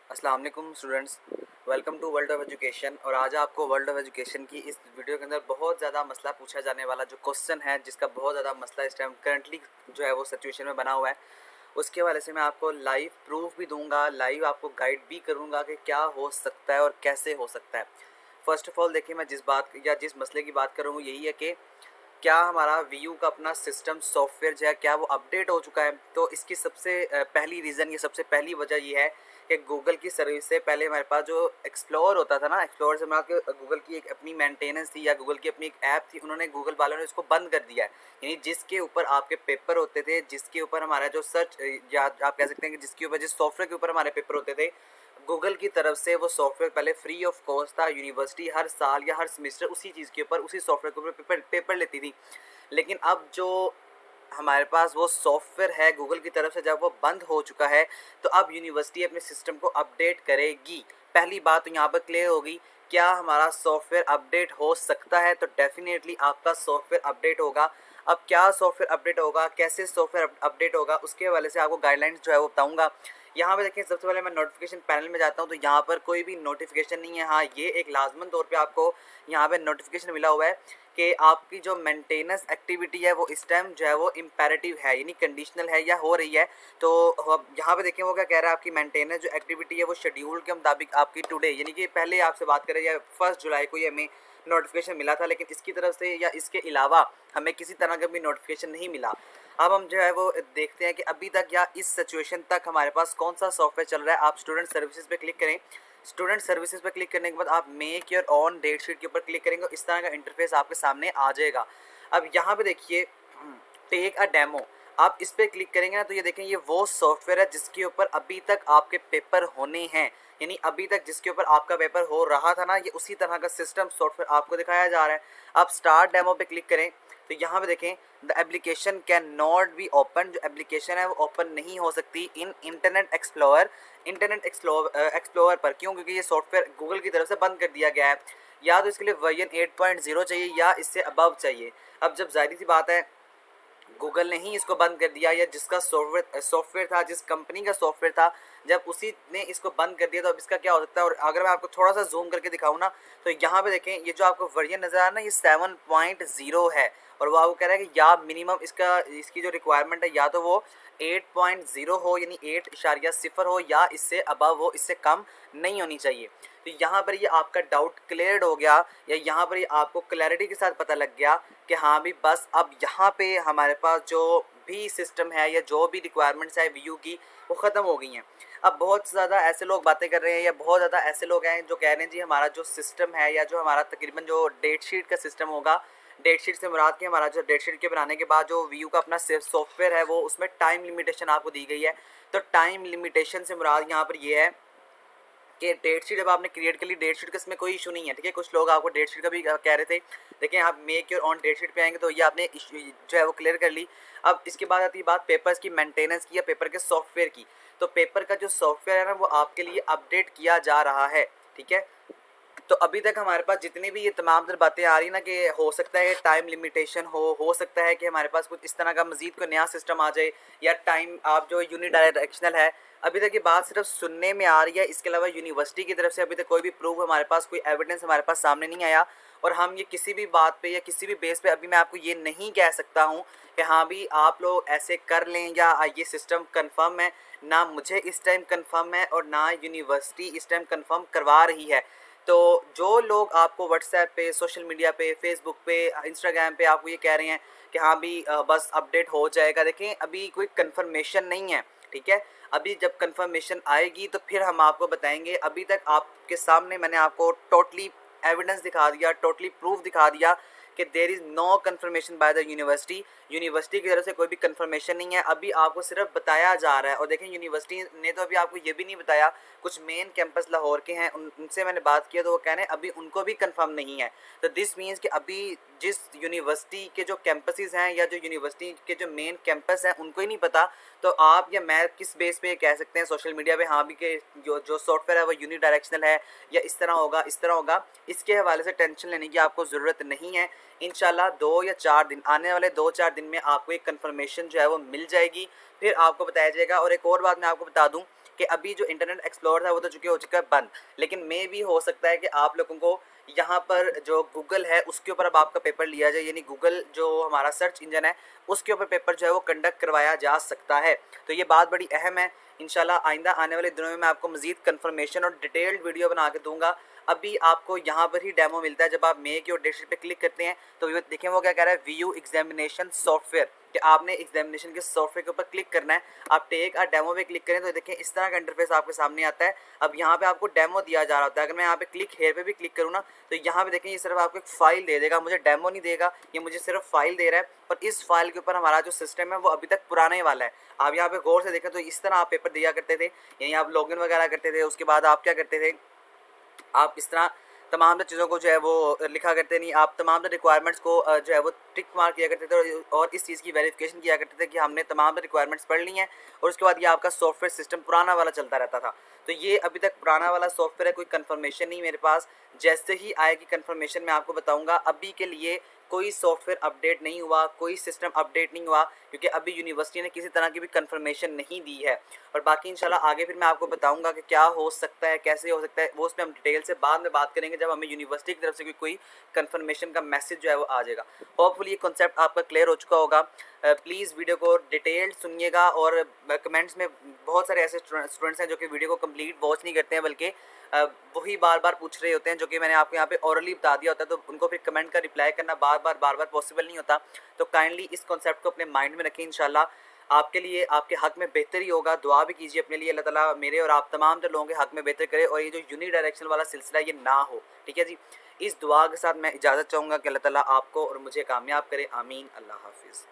अस्सलाम वालेकुम students, welcome to world of education. और आज आपको वर्ल्ड ऑफ एजुकेशन की इस वीडियो के अंदर बहुत ज़्यादा मसला पूछा जाने वाला जो क्वेश्चन है, जिसका बहुत ज़्यादा मसला इस टाइम करंटली जो है वो सिचुएशन में बना हुआ है, उसके हवाले से मैं आपको लाइव प्रूफ भी दूंगा, लाइव आपको गाइड भी करूंगा कि क्या हो सकता है और कैसे हो सकता है। फर्स्ट ऑफ ऑल देखिए, मैं जिस बात या जिस मसले की बात कर रहा हूँ यही है कि क्या हमारा वीयू का अपना सिस्टम सॉफ्टवेयर जो है क्या वो अपडेट हो चुका है। तो इसकी सबसे पहली रीज़न, ये सबसे पहली वजह ये है कि गूगल की सर्विस से पहले हमारे पास जो एक्सप्लोर होता था ना, एक्सप्लोर से हमारा गूगल की एक अपनी मेंटेनेंस थी या गूगल की अपनी एक ऐप थी, उन्होंने गूगल वालों ने इसको बंद कर दिया है। यानी जिसके ऊपर आपके पेपर होते थे, जिसके ऊपर हमारा जो सर्च या आप कह सकते हैं कि जिसके ऊपर जिस सॉफ्टवेयर के ऊपर हमारे पेपर होते थे, गूगल की तरफ से वो सॉफ्टवेयर पहले फ्री ऑफ कॉस्ट था। यूनिवर्सिटी हर साल या हर सेमेस्टर उसी चीज़ के ऊपर, उसी सॉफ्टवेयर के ऊपर पेपर लेती थी। लेकिन अब जो हमारे पास वो सॉफ्टवेयर है गूगल की तरफ से, जब वो बंद हो चुका है, तो अब यूनिवर्सिटी अपने सिस्टम को अपडेट करेगी। पहली बात तो यहाँ पर क्लियर होगी, क्या हमारा सॉफ्टवेयर अपडेट हो सकता है? तो डेफिनेटली आपका सॉफ्टवेयर अपडेट होगा। अब क्या सॉफ्टवेयर अपडेट होगा, कैसे सॉफ्टवेयर अपडेट होगा, उसके हवाले से आपको गाइडलाइंस जो है वो बताऊंगा। यहाँ पे देखिए, सबसे पहले मैं नोटिफिकेशन पैनल में जाता हूँ तो यहाँ पर कोई भी नोटिफिकेशन नहीं है। हाँ, ये एक लाजमन तौर पे आपको यहाँ पे नोटिफिकेशन मिला हुआ है कि आपकी जो मेंटेनेंस एक्टिविटी है वो इस टाइम जो है वो इम्पेरेटिव है, यानी कंडीशनल है या हो रही है। तो अब यहाँ पे देखें वो क्या कह रहा है, आपकी मेंटेनेंस जो एक्टिविटी है वो शेड्यूल के मुताबिक आपकी टुडे, यानी कि पहले आपसे बात करें या 1 जुलाई को ये हमें नोटिफिकेशन मिला था, लेकिन इसकी तरफ से या इसके अलावा हमें किसी तरह का भी नोटिफिकेशन नहीं मिला। अब हम जो है वो देखते हैं कि अभी तक या इस सिचुएशन तक हमारे पास कौन सा सॉफ्टवेयर चल रहा है। आप स्टूडेंट सर्विसेज पे क्लिक करें। स्टूडेंट सर्विसेज पर क्लिक करने के बाद आप make your own date sheet के ऊपर क्लिक करेंगे, इस तरह का इंटरफेस आपके सामने आ जाएगा। अब यहाँ पे देखिए, टेक अ डेमो, आप इस पर क्लिक करेंगे ना, तो ये देखें, ये वो सॉफ्टवेयर है जिसके ऊपर अभी तक आपके पेपर होने हैं। यानी अभी तक जिसके ऊपर आपका पेपर हो रहा था ना, ये उसी तरह का सिस्टम सॉफ्टवेयर आपको दिखाया जा रहा है। आप स्टार्ट डेमो पे क्लिक करें तो यहाँ पे देखें, the application can not be open, जो एप्लीकेशन है वो ओपन नहीं हो सकती इन इंटरनेट एक्सप्लोर। इंटरनेट एक्सप्लोर पर क्यों? क्योंकि ये सॉफ्टवेयर गूगल की तरफ से बंद कर दिया गया है। या तो इसके लिए वर्जन 8.0 चाहिए या इससे अबव चाहिए। अब जब जाहिर सी बात है गूगल ने ही इसको बंद कर दिया, या जिसका सॉफ्टवेयर था, जिस कंपनी का सॉफ्टवेयर था, जब उसी ने इसको बंद कर दिया, तो अब इसका क्या हो सकता है। और अगर मैं आपको थोड़ा सा जूम करके दिखाऊँ ना, तो यहाँ पे देखें, ये जो आपको वर्जन नज़र आ रहा है ना, ये 7.0 है। और वो आपको कह रहा है कि या मिनिमम इसकी जो रिक्वायरमेंट है, या तो वो 8.0 हो, यानी 8.0 हो, या इससे अबव हो, इससे कम नहीं होनी चाहिए। तो यहाँ पर ये आपका डाउट क्लियर हो गया, या यहाँ पर ये आपको क्लैरिटी के साथ पता लग गया कि हाँ भी बस अब यहाँ पे हमारे पास जो भी सिस्टम है या जो भी रिक्वायरमेंट्स है व्यू की, वो ख़त्म हो गई हैं। अब बहुत ज़्यादा ऐसे लोग बातें कर रहे हैं, या बहुत ज़्यादा ऐसे लोग हैं जो कह रहे हैं जी हमारा जो सिस्टम है, या जो हमारा तकरीबन जो डेट शीट का सिस्टम होगा, डेट शीट से मुराद कि हमारा जो डेट शीट के बनाने के बाद जो व्यू का अपना सॉफ्टवेयर है, वो उसमें टाइम लिमिटेशन आपको दी गई है। तो टाइम लिमिटेशन से मुराद यहाँ पर ये है कि डेट शीट जब आपने क्रिएट कर ली, डेट शीट का इसमें कोई इशू नहीं है, ठीक है। कुछ लोग आपको डेट शीट का भी कह रहे थे। देखिए, आप make your own date sheet पे आएंगे तो ये आपने जो है वो क्लियर कर ली। अब इसके बाद आती है बात पेपर्स की मेंटेनेंस की या पेपर के सॉफ्टवेयर की। तो पेपर का जो सॉफ्टवेयर है ना, वो आपके लिए अपडेट किया जा रहा है, ठीक है। तो अभी तक हमारे पास जितनी भी ये तमाम तर बातें आ रही ना कि हो सकता है टाइम लिमिटेशन हो सकता है कि हमारे पास कुछ इस तरह का मजीद कोई नया सिस्टम आ जाए, या टाइम आप जो यूनिडायरेक्शनल है, अभी तक ये बात सिर्फ सुनने में आ रही है। इसके अलावा यूनिवर्सिटी की तरफ से अभी तक कोई भी प्रूफ हमारे पास, कोई एविडेंस हमारे पास सामने नहीं आया। और हम ये किसी भी बात पे या किसी भी बेस पे अभी मैं आपको ये नहीं कह सकता हूँ कि हाँ भी आप लोग ऐसे कर लें या ये सिस्टम कन्फर्म है। ना मुझे इस टाइम कन्फर्म है और ना यूनिवर्सिटी इस टाइम कन्फर्म करवा रही है। तो जो लोग आपको व्हाट्सएप पे, सोशल मीडिया पे, फेसबुक पे, इंस्टाग्राम पे आपको ये कह रहे हैं कि हाँ भी बस अपडेट हो जाएगा, देखें अभी कोई कंफर्मेशन नहीं है, ठीक है। अभी जब कंफर्मेशन आएगी तो फिर हम आपको बताएंगे। अभी तक आपके सामने मैंने आपको टोटली एविडेंस दिखा दिया, टोटली प्रूफ दिखा दिया कि there is no confirmation by the university. University की तरफ से कोई भी कंफर्मेशन नहीं है, अभी आपको सिर्फ बताया जा रहा है। और देखें, यूनिवर्सिटी ने तो अभी आपको ये भी नहीं बताया। कुछ मेन कैंपस लाहौर के हैं, उनसे मैंने बात किया तो वो कह रहे हैं अभी उनको भी कंफर्म नहीं है। तो दिस मीन्स कि अभी जिस यूनिवर्सिटी के जो कैंपसेस हैं या जो यूनिवर्सिटी के जो मेन कैंपस हैं उनको ही नहीं पता। तो आप या मैं किस बेस पे कह सकते हैं सोशल मीडिया पे हाँ भी कि जो सॉफ्टवेयर है वो यूनिडायरेक्शनल है, या इस तरह होगा इस तरह होगा। इसके हवाले से टेंशन लेने की आपको ज़रूरत नहीं है। इंशाल्लाह 2 या 4 दिन, आने वाले 2-4 दिन में आपको एक कंफर्मेशन जो है वो मिल जाएगी, फिर आपको बताया जाएगा। और एक और बात मैं आपको बता दूं कि अभी जो इंटरनेट एक्सप्लोरर है वो तो हो चुका है बंद, लेकिन मे भी हो सकता है कि आप लोगों को यहाँ पर जो गूगल है उसके ऊपर अब आपका पेपर लिया जाए, यानी गूगल जो हमारा सर्च इंजन है उसके ऊपर पेपर जो है वो कंडक्ट करवाया जा सकता है। तो ये बात बड़ी अहम है। इंशाल्लाह आइंदा आने वाले दिनों में मैं आपको मजीद कंफर्मेशन और डिटेल्ड वीडियो बना के दूंगा। अभी आपको यहाँ पर ही डेमो मिलता है। जब आप मेक योर डेटशीट पे क्लिक करते हैं तो देखें वो क्या कह रहा है, व्यू एग्जामिनेशन सॉफ्टवेयर, कि आपने एग्जामिनेशन के सॉफ्टवेयर के ऊपर क्लिक करना है। आप टेक आ डेमो पे क्लिक करें तो देखें इस तरह का इंटरफेस आपके सामने आता है। अब यहाँ पे आपको डेमो दिया जा रहा होता है। अगर मैं यहाँ पे क्लिक हेयर पे भी क्लिक करूँ ना तो यहाँ पे देखें ये सिर्फ आपको एक फाइल दे देगा, मुझे डेमो नहीं देगा, ये मुझे सिर्फ फाइल दे रहा है। और इस फाइल के ऊपर हमारा जो सिस्टम है वो अभी तक पुराना ही वाला है। आप यहाँ पे गौर से देखें तो इस तरह आप पेपर दिया करते थे, यानी आप लॉगिन वगैरह करते थे, उसके बाद आप क्या करते थे, आप इस तरह तमाम चीज़ों को जो है वो लिखा करते नहीं, आप तमाम रिक्वायरमेंट्स को जो है वो टिक मार्क किया करते थे और इस चीज़ की वेरिफिकेशन किया करते थे कि हमने तमाम रिक्वायरमेंट्स पढ़ ली हैं, और उसके बाद ये आपका सॉफ्टवेयर सिस्टम पुराना वाला चलता रहता था। तो ये अभी तक पुराना वाला सॉफ्टवेयर है, कोई कंफर्मेशन नहीं मेरे पास। जैसे ही आएगी कंफर्मेशन मैं आपको बताऊंगा। अभी के लिए कोई सॉफ्टवेयर अपडेट नहीं हुआ, कोई सिस्टम अपडेट नहीं हुआ, क्योंकि अभी यूनिवर्सिटी ने किसी तरह की भी कंफर्मेशन नहीं दी है। और बाकी इंशाल्लाह आगे फिर मैं आपको बताऊंगा कि क्या हो सकता है, कैसे हो सकता है, वो उसमें हम डिटेल से बाद में बात करेंगे जब हमें यूनिवर्सिटी की तरफ से कोई कंफर्मेशन का मैसेज जो है वो आ जाएगा। होपफुली ये कॉन्सेप्ट आपका क्लियर हो चुका होगा। प्लीज़ वीडियो को डिटेल्ड सुनिएगा, और कमेंट्स में बहुत सारे ऐसे स्टूडेंट्स हैं जो कि वीडियो को कंप्लीट वॉच नहीं करते हैं, बल्कि वही बार बार पूछ रहे होते हैं, जो कि मैंने आपको यहाँ पे ओरली बता दिया होता है, तो उनको फिर कमेंट का रिप्लाई करना बार बार पॉसिबल नहीं होता। तो काइंडली इस कॉन्सेप्ट को अपने माइंड में रखें। इंशाल्लाह आपके लिए, आपके हक में बेहतर ही होगा। दुआ भी कीजिए अपने लिए, अल्लाह ताला मेरे और आप तमाम जो लोगों के हक में बेहतर करे, और ये जो यूनी डायरेक्शन वाला सिलसिला ये ना हो। ठीक है जी, इस दुआ के साथ मैं इजाज़त चाहूँगा कि अल्लाह ताला आपको और मुझे कामयाब करे। आमीन। अल्लाह हाफिज़।